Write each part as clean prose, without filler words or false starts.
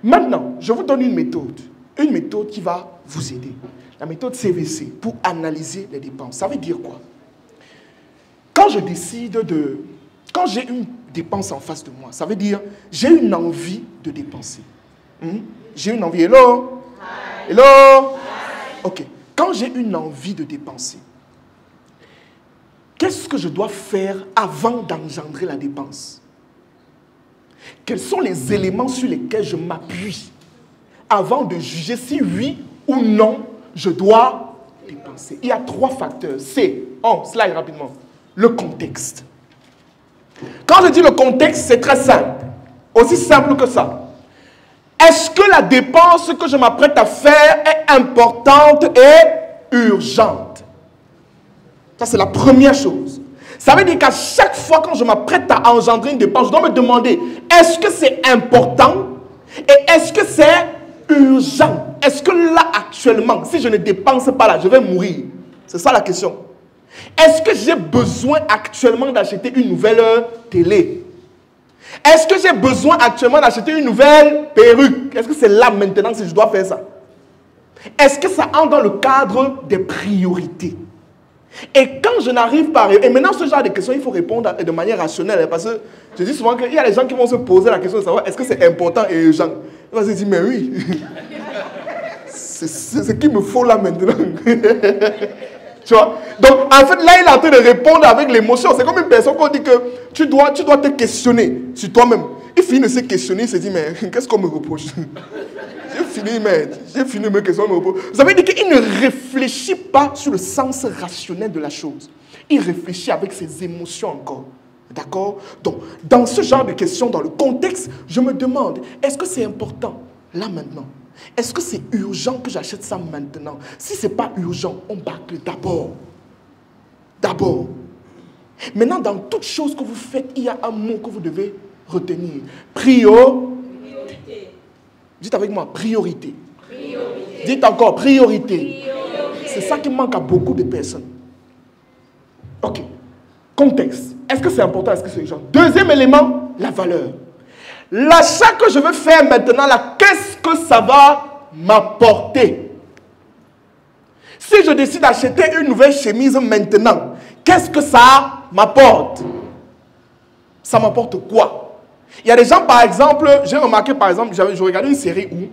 Maintenant, je vous donne une méthode qui va vous aider. La méthode CVC pour analyser les dépenses. Ça veut dire quoi? Quand je décide de... Quand j'ai une dépense en face de moi, ça veut dire j'ai une envie de dépenser. J'ai une envie. Hello? Hi. Hello? Hi. Ok. Quand j'ai une envie de dépenser, qu'est-ce que je dois faire avant d'engendrer la dépense? Quels sont les éléments sur lesquels je m'appuie avant de juger si oui ou non je dois dépenser? Il y a 3 facteurs. C'est, slide rapidement, le contexte. Quand je dis le contexte, c'est très simple. Aussi simple que ça. Est-ce que la dépense que je m'apprête à faire est importante et urgente? Ça, c'est la première chose. Ça veut dire qu'à chaque fois quand je m'apprête à engendrer une dépense, je dois me demander, est-ce que c'est important et est-ce que c'est urgent? Est-ce que là, actuellement, si je ne dépense pas là, je vais mourir? C'est ça la question. Est-ce que j'ai besoin actuellement d'acheter une nouvelle télé? Est-ce que j'ai besoin actuellement d'acheter une nouvelle perruque? Est-ce que c'est là maintenant si je dois faire ça? Est-ce que ça entre dans le cadre des priorités? Et quand je n'arrive pas à... Et maintenant, ce genre de questions, il faut répondre de manière rationnelle. Parce que je dis souvent qu'il y a des gens qui vont se poser la question de savoir est-ce que c'est important et urgent. Ils vont se dire, mais oui. C'est ce qu'il me faut là maintenant. Tu vois? Donc, en fait, là, il est en train de répondre avec l'émotion. C'est comme une personne qu'on dit que tu dois te questionner sur toi-même. Il finit de se questionner, il se dit, mais qu'est-ce qu'on me reproche? J'ai fini de me questionner. Vous avez dit qu'il ne réfléchit pas sur le sens rationnel de la chose. Il réfléchit avec ses émotions encore. D'accord? Donc, dans ce genre de questions, dans le contexte, je me demande, est-ce que c'est important, là maintenant? Est-ce que c'est urgent que j'achète ça maintenant? Si ce n'est pas urgent, on bâcle d'abord. D'abord. Maintenant, dans toute chose que vous faites, il y a un mot que vous devez retenir. Priorité. Dites avec moi, priorité. Priorité. Dites encore, priorité. Priorité. C'est ça qui manque à beaucoup de personnes. Ok. Contexte. Est-ce que c'est important? Est-ce que c'est urgent? Deuxième élément, la valeur. L'achat que je veux faire maintenant, là, qu'est-ce que ça va m'apporter? Si je décide d'acheter une nouvelle chemise maintenant, qu'est-ce que ça m'apporte? Ça m'apporte quoi? Il y a des gens, par exemple, j'ai remarqué, par exemple, je regardais une série où,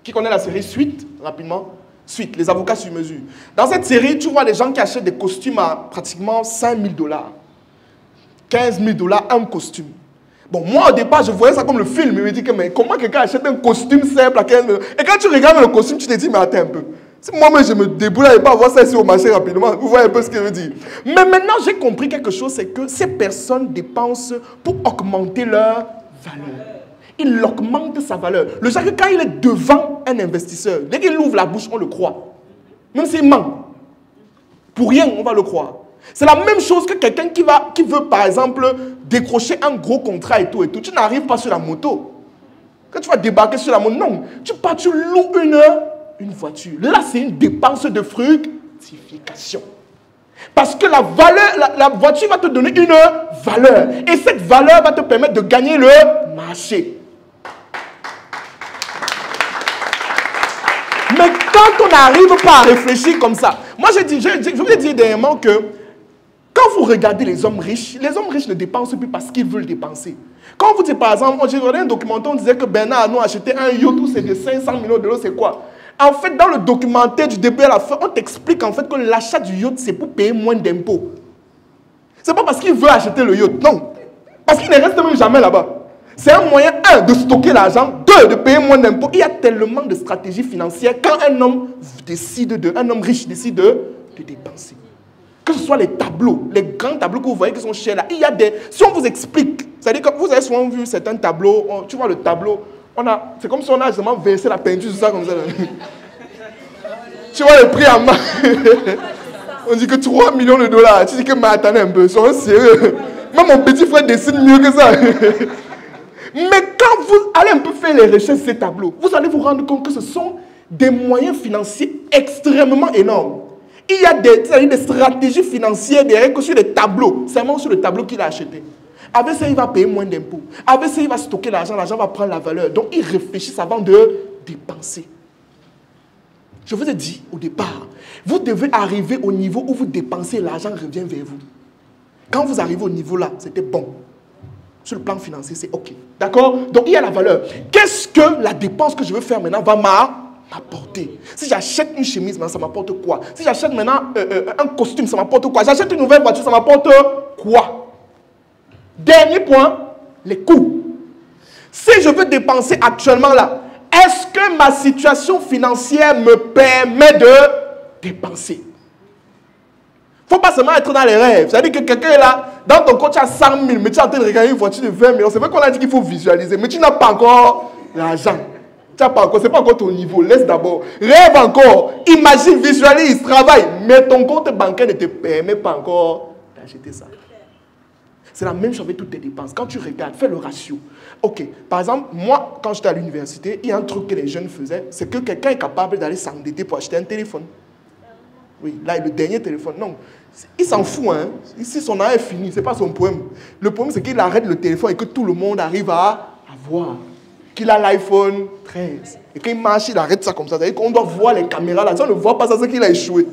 qui connaît la série Suite, rapidement, Suite, les avocats sur mesure. Dans cette série, tu vois des gens qui achètent des costumes à pratiquement 5 000 $, 15 000 $, un costume. Bon, moi, au départ, je voyais ça comme le film. Il me dit que, mais comment quelqu'un achète un costume simple à 15 000 $? Et quand tu regardes le costume, tu te dis, mais attends un peu. Si moi-même, je me débrouille et pas avoir ça ici au marché rapidement, vous voyez un peu ce qu'il veut dire. Mais maintenant, j'ai compris quelque chose, c'est que ces personnes dépensent pour augmenter leur valeur. Il augmente sa valeur. Le genre que quand il est devant un investisseur, dès qu'il ouvre la bouche, on le croit. Même s'il ment. Pour rien, on va le croire. C'est la même chose que quelqu'un qui veut, par exemple, décrocher un gros contrat et tout. Tu n'arrives pas sur la moto. Quand tu vas débarquer sur la moto, non. Tu loues une voiture. Là, c'est une dépense de fructification. Parce que la valeur, la voiture va te donner une valeur. Et cette valeur va te permettre de gagner le marché. Mais quand on n'arrive pas à réfléchir comme ça, moi je vous ai dit dernièrement que quand vous regardez les hommes riches ne dépensent plus parce qu'ils veulent dépenser. Quand vous dites par exemple, j'ai regardé un documentaire, on disait que Bernard Arnault a acheté un yacht où c'est de 500 millions $, c'est quoi? En fait, dans le documentaire du début à la fin, on t'explique en fait que l'achat du yacht, c'est pour payer moins d'impôts. C'est pas parce qu'il veut acheter le yacht, non. Parce qu'il ne reste même jamais là-bas. C'est un moyen, de stocker l'argent, de payer moins d'impôts. Il y a tellement de stratégies financières quand un homme riche décide de dépenser. Que ce soit les tableaux, les grands tableaux que vous voyez qui sont chers là, il y a des... Si on vous explique, c'est-à-dire que vous avez souvent vu certains tableaux, tu vois le tableau, c'est comme si on a justement versé la peinture sur ça comme ça. Tu vois le prix en main. On dit que 3 millions de $. Tu dis que, mais attendez un peu, soyez sérieux. Même mon petit frère dessine mieux que ça. Mais quand vous allez un peu faire les recherches de ces tableaux, vous allez vous rendre compte que ce sont des moyens financiers extrêmement énormes. Il y a des stratégies financières derrière que sur les tableaux. C'est vraiment sur le tableau qu'il a acheté. Avec ça, il va payer moins d'impôts. Avec ça, il va stocker l'argent va prendre la valeur. Donc, ils réfléchissent avant de dépenser. Je vous ai dit au départ, vous devez arriver au niveau où vous dépensez, l'argent revient vers vous. Quand vous arrivez au niveau là, c'était bon. Sur le plan financier, c'est OK. D'accord? Donc, il y a la valeur. Qu'est-ce que la dépense que je veux faire maintenant va m'apporter? Si j'achète une chemise, maintenant, ça m'apporte quoi? Si j'achète maintenant un costume, ça m'apporte quoi? J'achète une nouvelle voiture, ça m'apporte quoi? Dernier point, les coûts. Si je veux dépenser actuellement là, est-ce que ma situation financière me permet de dépenser? Il ne faut pas seulement être dans les rêves. C'est-à-dire que quelqu'un est là, dans ton compte, tu as 100 000, mais tu es en train de regarder une voiture de 20 millions. C'est vrai qu'on a dit qu'il faut visualiser, mais tu n'as pas encore l'argent. Tu n'as pas encore, ce n'est pas encore ton niveau. Laisse d'abord. Rêve encore. Imagine, visualise, travaille. Mais ton compte bancaire ne te permet pas encore d'acheter ça. C'est la même chose avec toutes tes dépenses. Quand tu regardes, fais le ratio. Ok, par exemple, moi, quand j'étais à l'université, il y a un truc que les jeunes faisaient, c'est que quelqu'un est capable d'aller s'endetter pour acheter un téléphone. Oui, là, le dernier téléphone. Non, il s'en fout. Hein. Ici, son arrêt est fini. Ce n'est pas son problème. Le problème, c'est qu'il arrête le téléphone et que tout le monde arrive à voir qu'il a l'iPhone 13. Et quand il marche, il arrête ça comme ça. C'est-à-dire qu'on doit voir les caméras là. Si on ne voit pas ça, c'est qu'il a échoué.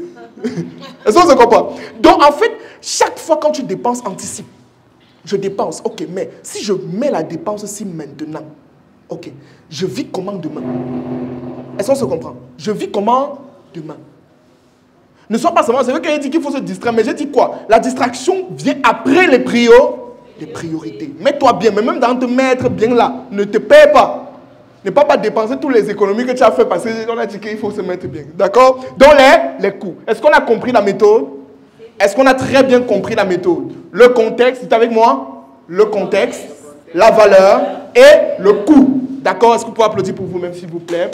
Est-ce qu'on se comprend? Donc, en fait, chaque fois quand tu dépenses, anticipe. Je dépense, ok, mais si je mets la dépense aussi maintenant, ok, je vis comment demain? Est-ce qu'on se comprend? Je vis comment demain? Ne sois pas seulement, c'est vrai qu'il dit qu'il faut se distraire, mais j'ai dit quoi? La distraction vient après les priorités. Mets-toi bien, mais même dans te mettre bien là, ne te paie pas. Ne pas dépenser toutes les économies que tu as fait parce qu'on a dit qu'il faut se mettre bien. D'accord? Donc les coûts. Est-ce qu'on a compris la méthode? Est-ce qu'on a très bien compris la méthode? Le contexte, c'est avec moi? Le contexte, la valeur et le coût. D'accord? Est-ce que vous pouvez applaudir pour vous-même, s'il vous plaît?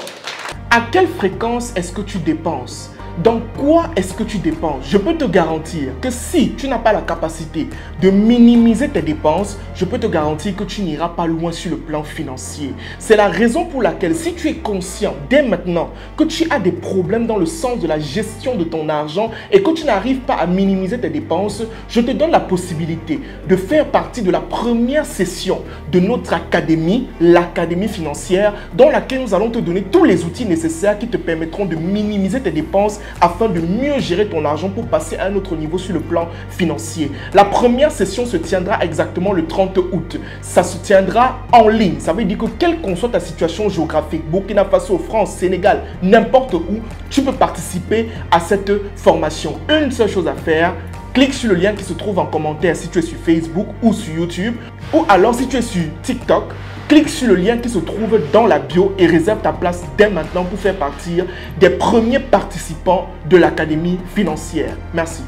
À quelle fréquence est-ce que tu dépenses? Dans quoi est-ce que tu dépenses? Je peux te garantir que si tu n'as pas la capacité de minimiser tes dépenses, je peux te garantir que tu n'iras pas loin sur le plan financier. C'est la raison pour laquelle si tu es conscient dès maintenant que tu as des problèmes dans le sens de la gestion de ton argent et que tu n'arrives pas à minimiser tes dépenses, je te donne la possibilité de faire partie de la première session de notre académie, l'académie financière, dans laquelle nous allons te donner tous les outils nécessaires qui te permettront de minimiser tes dépenses afin de mieux gérer ton argent pour passer à un autre niveau sur le plan financier. La première session se tiendra exactement le 30 août. Ça se tiendra en ligne. Ça veut dire que quelle qu'en soit ta situation géographique, Burkina Faso, France, Sénégal, n'importe où, tu peux participer à cette formation. Une seule chose à faire, clique sur le lien qui se trouve en commentaire si tu es sur Facebook ou sur YouTube, ou alors si tu es sur TikTok, clique sur le lien qui se trouve dans la bio et réserve ta place dès maintenant pour faire partie des premiers participants de l'Académie financière. Merci.